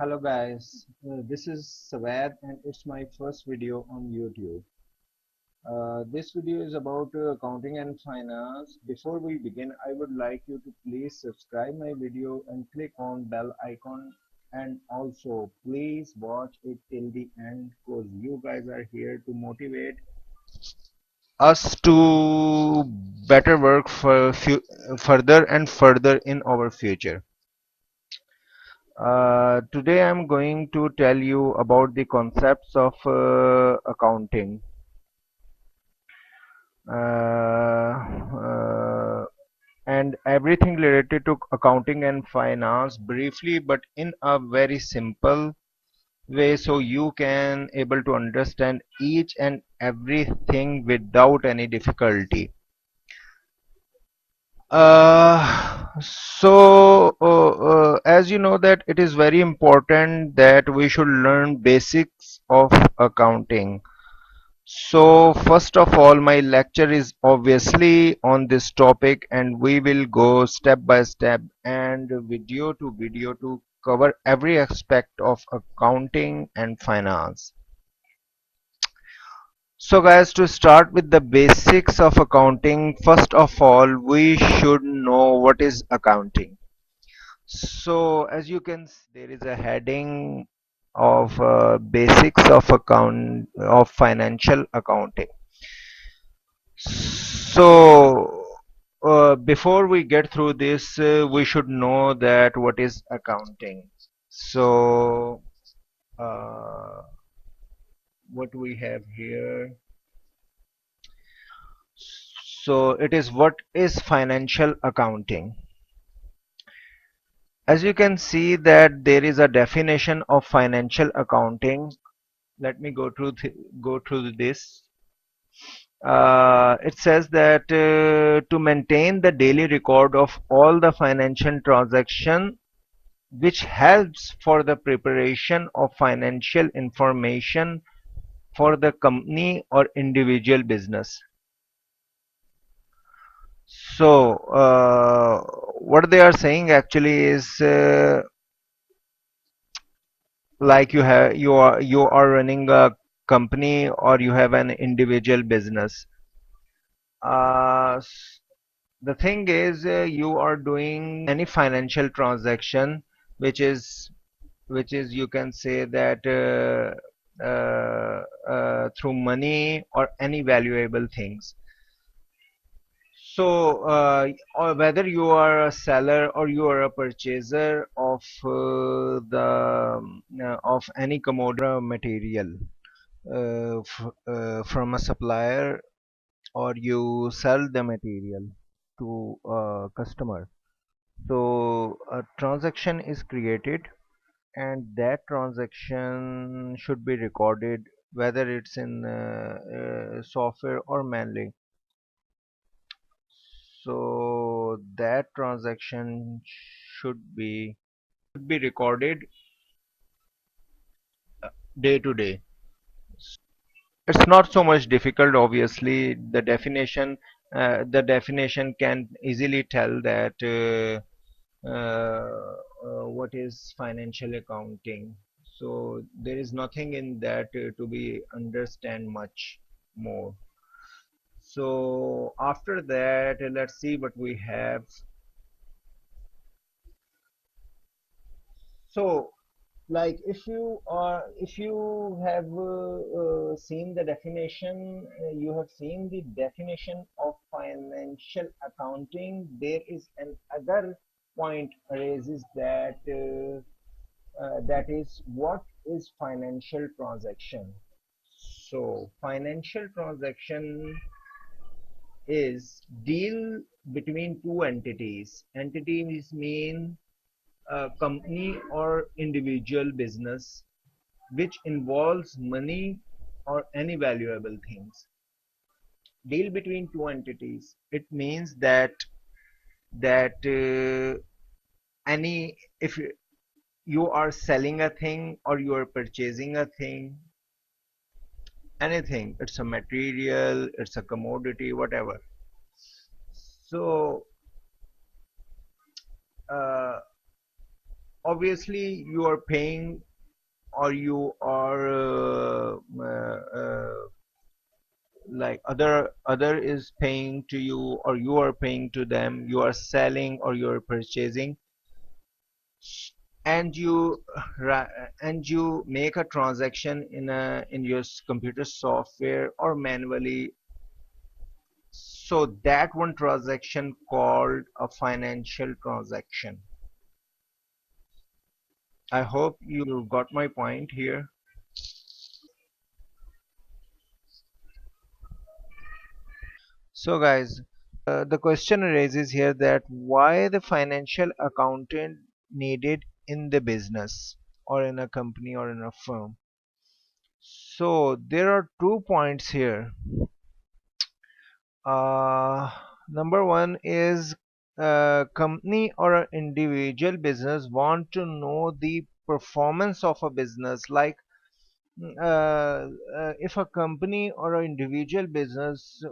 Hello guys, this is Sawad and it's my first video on YouTube. This video is about accounting and finance. Before we begin, I would like you to please subscribe my video and click on bell icon, and also please watch it till the end because you guys are here to motivate us to better work for further and further in our future. Today I'm going to tell you about the concepts of accounting uh, and everything related to accounting and finance briefly, but in a very simple way, so you can able to understand each and everything without any difficulty. As you know that it is very important that we should learn basics of accounting. So first of all, my lecture is obviously on this topic and we will go step by step and video to video to cover every aspect of accounting and finance. So guys, to start with the basics of accounting, first of all, we should know what is accounting. So as you can see, there is a heading of basics of account of financial accounting. So before we get through this, we should know that what is accounting. So uh, what we have here. So it is what is financial accounting. As you can see that there is a definition of financial accounting. Let me go through this. It says that to maintain the daily record of all the financial transaction which helps for the preparation of financial information for the company or individual business. So what they are saying actually is like you are running a company or you have an individual business. Uh, s- the thing is you are doing any financial transaction which is you can say that through money or any valuable things. So or whether you are a seller or you are a purchaser of of any commodity material from a supplier, or you sell the material to a customer. So a transaction is created and that transaction should be recorded, whether it's in software or manually. So that transaction should be recorded day to day. It's not so much difficult, obviously. The definition can easily tell that what is financial accounting. So there is nothing in that to be understand much more. So after that, let's see what we have. So like if you have seen the definition, you have seen the definition of financial accounting. There is another point raises that that is what is financial transaction. So financial transaction is deal between two entities. Entities mean a company or individual business which involves money or any valuable things. Deal between two entities. It means that any if you are selling a thing or you are purchasing a thing, anything, it's a material, it's a commodity, whatever. So uh, obviously you are paying, or you are like other is paying to you, or you are paying to them, you are selling or you are purchasing, and you make a transaction in your computer software or manually. So that one transaction called a financial transaction. I hope you got my point here. So guys, the question arises here that why the financial accountant needed in the business or in a company or in a firm. So there are 2 points here. Uh, Number one is a company or an individual business want to know the performance of a business. Like if a company or an individual business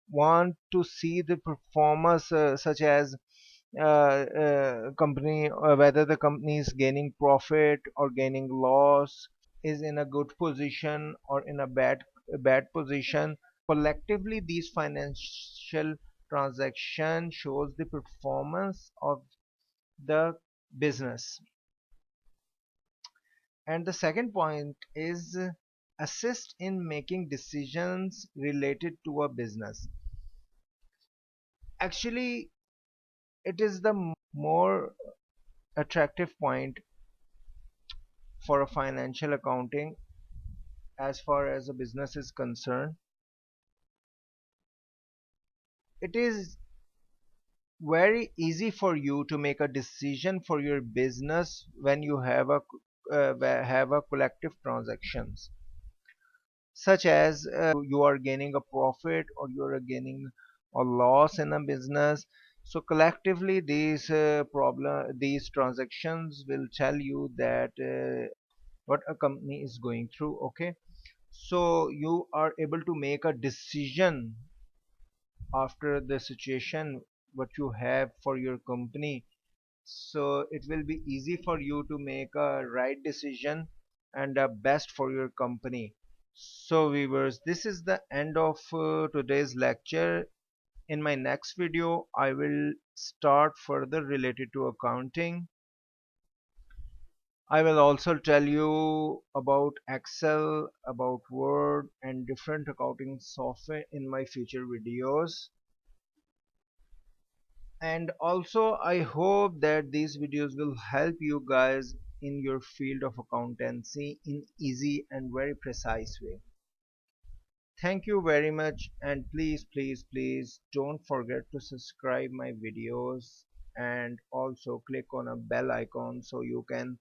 want to see the performance, such as company, whether the company is gaining profit or gaining loss, is in a good position or in a bad position. Collectively, these financial transaction shows the performance of the business. And the second point is assist in making decisions related to a business. Actually, it is the more attractive point for a financial accounting as far as a business is concerned. It is very easy for you to make a decision for your business when you have a collective transactions, such as you are gaining a profit or you are gaining a loss in a business. So collectively these transactions will tell you that what a company is going through. Okay, so you are able to make a decision after the situation what you have for your company. So it will be easy for you to make a right decision and a best for your company. So viewers, this is the end of today's lecture. In my next video I will start further related to accounting. I will also tell you about Excel, about Word and different accounting software in my future videos. And also I hope that these videos will help you guys in your field of accountancy in easy and very precise way. Thank you very much, and please don't forget to subscribe my videos and also click on a bell icon so you can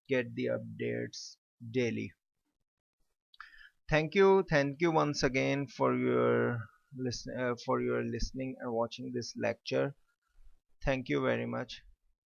get the updates daily. Thank you once again for your listening and watching this lecture. Thank you very much.